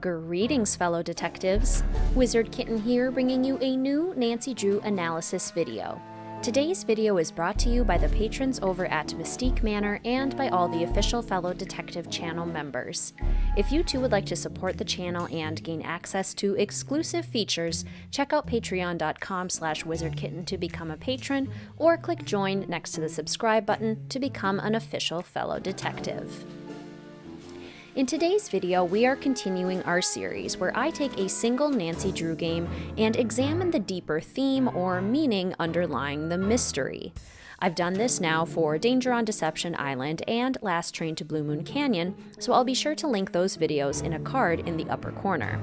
Greetings, fellow detectives. Wizard Kitten here, bringing you a new Nancy Drew analysis video. Today's video is brought to you by the patrons over at Mystique Manor and by all the official fellow detective channel members. If you too would like to support the channel and gain access to exclusive features, check out patreon.com/wizardkitten to become a patron, or click join next to the subscribe button to become an official fellow detective. In today's video, we are continuing our series where I take a single Nancy Drew game and examine the deeper theme or meaning underlying the mystery. I've done this now for Danger on Deception Island and Last Train to Blue Moon Canyon, so I'll be sure to link those videos in a card in the upper corner.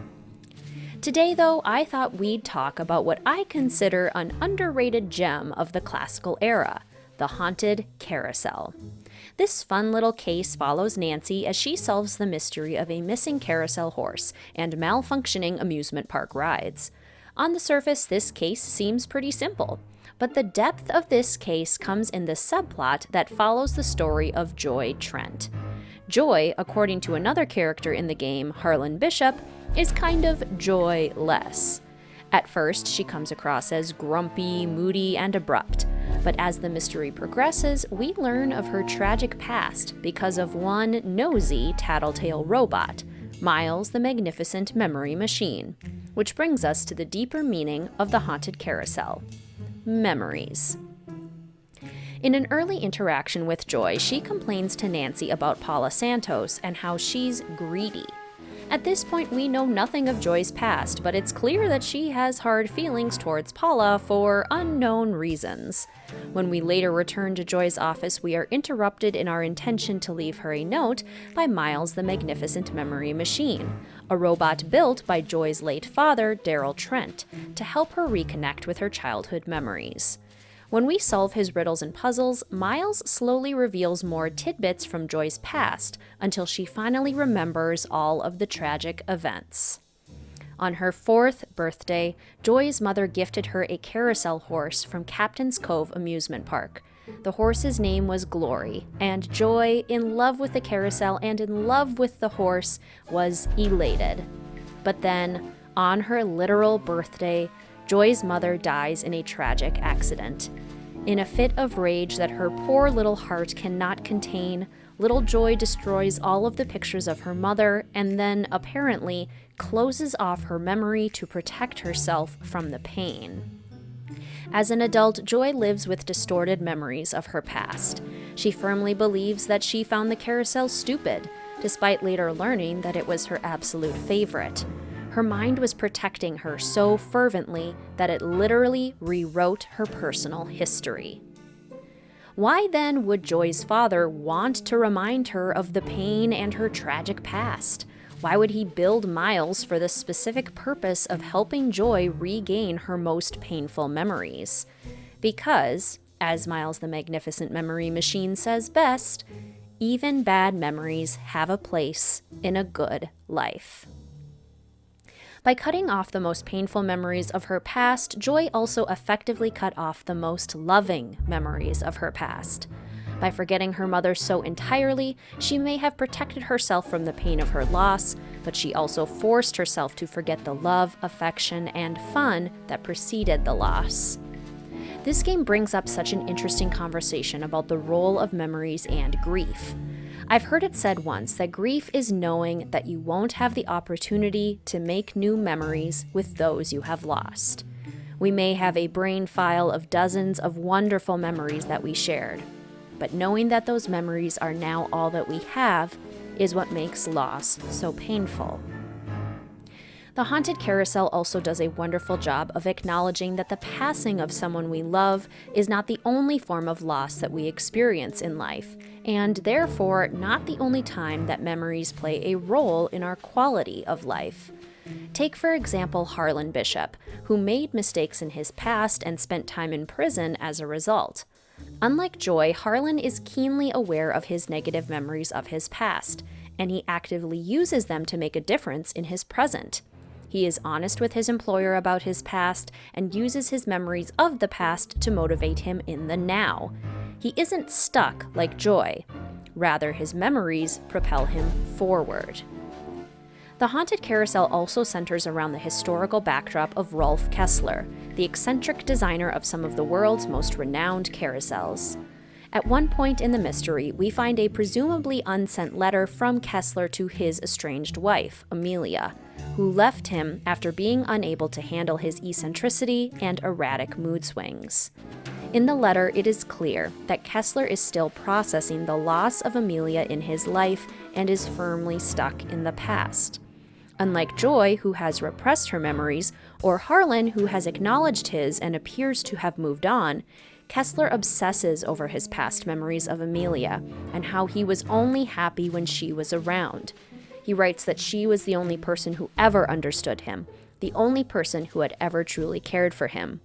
Today, though, I thought we'd talk about what I consider an underrated gem of the classical era, the haunted carousel. This fun little case follows Nancy as she solves the mystery of a missing carousel horse and malfunctioning amusement park rides. On the surface, this case seems pretty simple, but the depth of this case comes in the subplot that follows the story of Joy Trent. Joy, according to another character in the game, Harlan Bishop, is kind of joyless. At first, she comes across as grumpy, moody, and abrupt. But as the mystery progresses, we learn of her tragic past because of one nosy, tattletale robot, Miles the Magnificent Memory Machine, which brings us to the deeper meaning of the haunted carousel: memories. In an early interaction with Joy, she complains to Nancy about Paula Santos and how she's greedy. At this point, we know nothing of Joy's past, but it's clear that she has hard feelings towards Paula for unknown reasons. When we later return to Joy's office, we are interrupted in our intention to leave her a note by Miles the Magnificent Memory Machine, a robot built by Joy's late father, Daryl Trent, to help her reconnect with her childhood memories. When we solve his riddles and puzzles, Miles slowly reveals more tidbits from Joy's past until she finally remembers all of the tragic events. On her 4th birthday, Joy's mother gifted her a carousel horse from Captain's Cove Amusement Park. The horse's name was Glory, and Joy, in love with the carousel and in love with the horse, was elated. But then, on her literal birthday, Joy's mother dies in a tragic accident. In a fit of rage that her poor little heart cannot contain, little Joy destroys all of the pictures of her mother and then, apparently, closes off her memory to protect herself from the pain. As an adult, Joy lives with distorted memories of her past. She firmly believes that she found the carousel stupid, despite later learning that it was her absolute favorite. Her mind was protecting her so fervently that it literally rewrote her personal history. Why then would Joy's father want to remind her of the pain and her tragic past? Why would he build Miles for the specific purpose of helping Joy regain her most painful memories? Because, as Miles the Magnificent Memory Machine says best, even bad memories have a place in a good life. By cutting off the most painful memories of her past, Joy also effectively cut off the most loving memories of her past. By forgetting her mother so entirely, she may have protected herself from the pain of her loss, but she also forced herself to forget the love, affection, and fun that preceded the loss. This game brings up such an interesting conversation about the role of memories and grief. I've heard it said once that grief is knowing that you won't have the opportunity to make new memories with those you have lost. We may have a brain file of dozens of wonderful memories that we shared, but knowing that those memories are now all that we have is what makes loss so painful. The haunted carousel also does a wonderful job of acknowledging that the passing of someone we love is not the only form of loss that we experience in life, and therefore not the only time that memories play a role in our quality of life. Take, for example, Harlan Bishop, who made mistakes in his past and spent time in prison as a result. Unlike Joy, Harlan is keenly aware of his negative memories of his past, and he actively uses them to make a difference in his present. He is honest with his employer about his past and uses his memories of the past to motivate him in the now. He isn't stuck like Joy. Rather, his memories propel him forward. The Haunted Carousel also centers around the historical backdrop of Rolf Kessler, the eccentric designer of some of the world's most renowned carousels. At one point in the mystery, we find a presumably unsent letter from Kessler to his estranged wife, Amelia, who left him after being unable to handle his eccentricity and erratic mood swings. In the letter, it is clear that Kessler is still processing the loss of Amelia in his life and is firmly stuck in the past. Unlike Joy, who has repressed her memories, or Harlan, who has acknowledged his and appears to have moved on, Kessler obsesses over his past memories of Amelia and how he was only happy when she was around. He writes that she was the only person who ever understood him, the only person who had ever truly cared for him.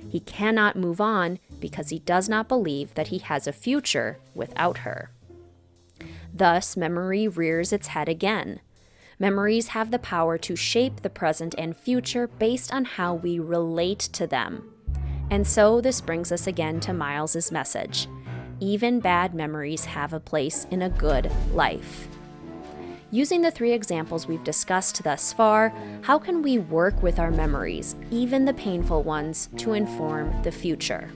He cannot move on because he does not believe that he has a future without her. Thus, memory rears its head again. Memories have the power to shape the present and future based on how we relate to them. And so this brings us again to Miles's message. Even bad memories have a place in a good life. Using the 3 examples we've discussed thus far, how can we work with our memories, even the painful ones, to inform the future?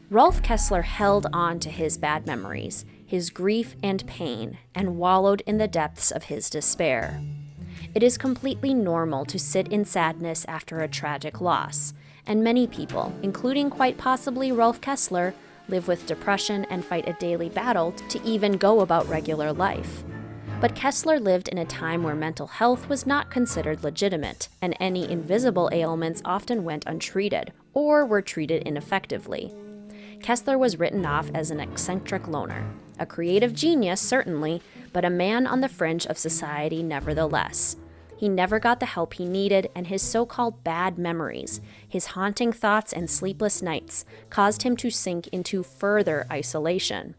Rolf Kessler held on to his bad memories, his grief and pain, and wallowed in the depths of his despair. It is completely normal to sit in sadness after a tragic loss, and many people, including quite possibly Rolf Kessler, live with depression and fight a daily battle to even go about regular life. But Kessler lived in a time where mental health was not considered legitimate, and any invisible ailments often went untreated, or were treated ineffectively. Kessler was written off as an eccentric loner, a creative genius certainly, but a man on the fringe of society nevertheless. He never got the help he needed, and his so-called bad memories, his haunting thoughts and sleepless nights, caused him to sink into further isolation.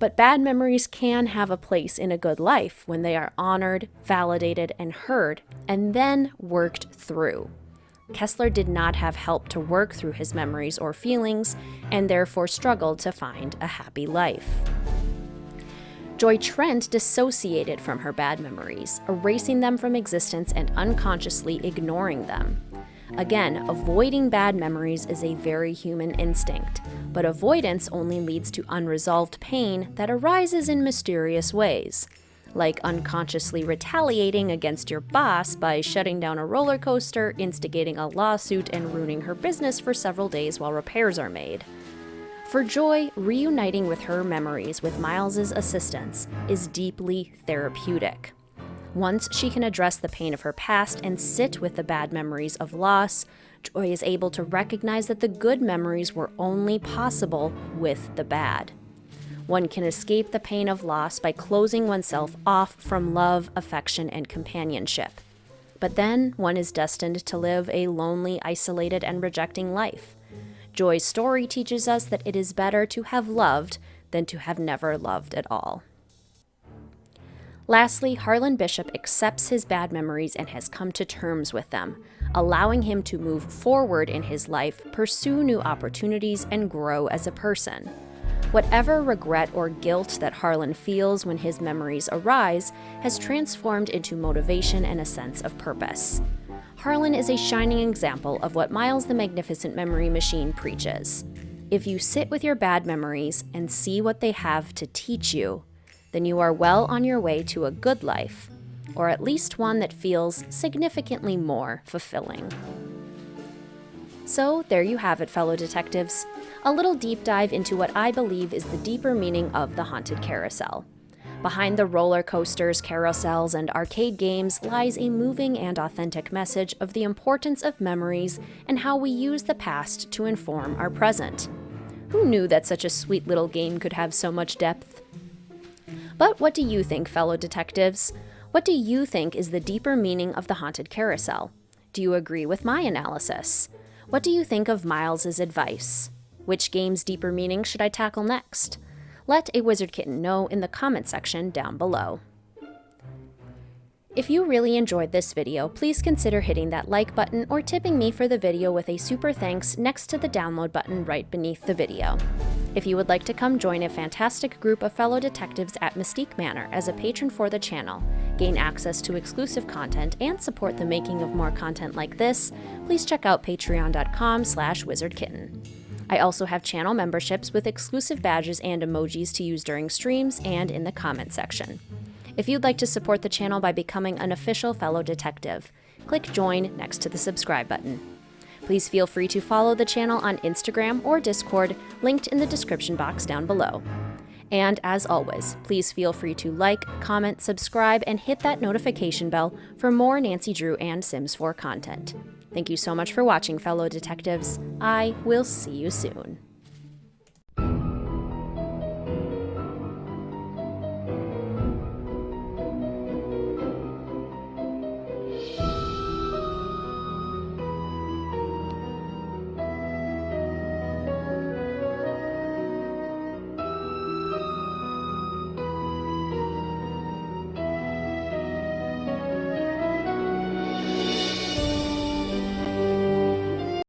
But bad memories can have a place in a good life when they are honored, validated, and heard, and then worked through. Kessler did not have help to work through his memories or feelings, and therefore struggled to find a happy life. Joy Trent dissociated from her bad memories, erasing them from existence and unconsciously ignoring them. Again, avoiding bad memories is a very human instinct, but avoidance only leads to unresolved pain that arises in mysterious ways, like unconsciously retaliating against your boss by shutting down a roller coaster, instigating a lawsuit, and ruining her business for several days while repairs are made. For Joy, reuniting with her memories with Miles's assistance is deeply therapeutic. Once she can address the pain of her past and sit with the bad memories of loss, Joy is able to recognize that the good memories were only possible with the bad. One can escape the pain of loss by closing oneself off from love, affection, and companionship. But then one is destined to live a lonely, isolated, and rejecting life. Joy's story teaches us that it is better to have loved than to have never loved at all. Lastly, Harlan Bishop accepts his bad memories and has come to terms with them, allowing him to move forward in his life, pursue new opportunities, and grow as a person. Whatever regret or guilt that Harlan feels when his memories arise has transformed into motivation and a sense of purpose. Harlan is a shining example of what Miles the Magnificent Memory Machine preaches. If you sit with your bad memories and see what they have to teach you, then you are well on your way to a good life, or at least one that feels significantly more fulfilling. So there you have it, fellow detectives. A little deep dive into what I believe is the deeper meaning of the Haunted Carousel. Behind the roller coasters, carousels, and arcade games lies a moving and authentic message of the importance of memories and how we use the past to inform our present. Who knew that such a sweet little game could have so much depth? But what do you think, fellow detectives? What do you think is the deeper meaning of the Haunted Carousel? Do you agree with my analysis? What do you think of Miles's advice? Which game's deeper meaning should I tackle next? Let a Wizard Kitten know in the comment section down below. If you really enjoyed this video, please consider hitting that like button or tipping me for the video with a super thanks next to the download button right beneath the video. If you would like to come join a fantastic group of fellow detectives at Mystique Manor as a patron for the channel, gain access to exclusive content, and support the making of more content like this, please check out patreon.com/wizardkitten. I also have channel memberships with exclusive badges and emojis to use during streams and in the comment section. If you'd like to support the channel by becoming an official fellow detective, click join next to the subscribe button. Please feel free to follow the channel on Instagram or Discord, linked in the description box down below. And as always, please feel free to like, comment, subscribe, and hit that notification bell for more Nancy Drew and Sims 4 content. Thank you so much for watching, fellow detectives. I will see you soon.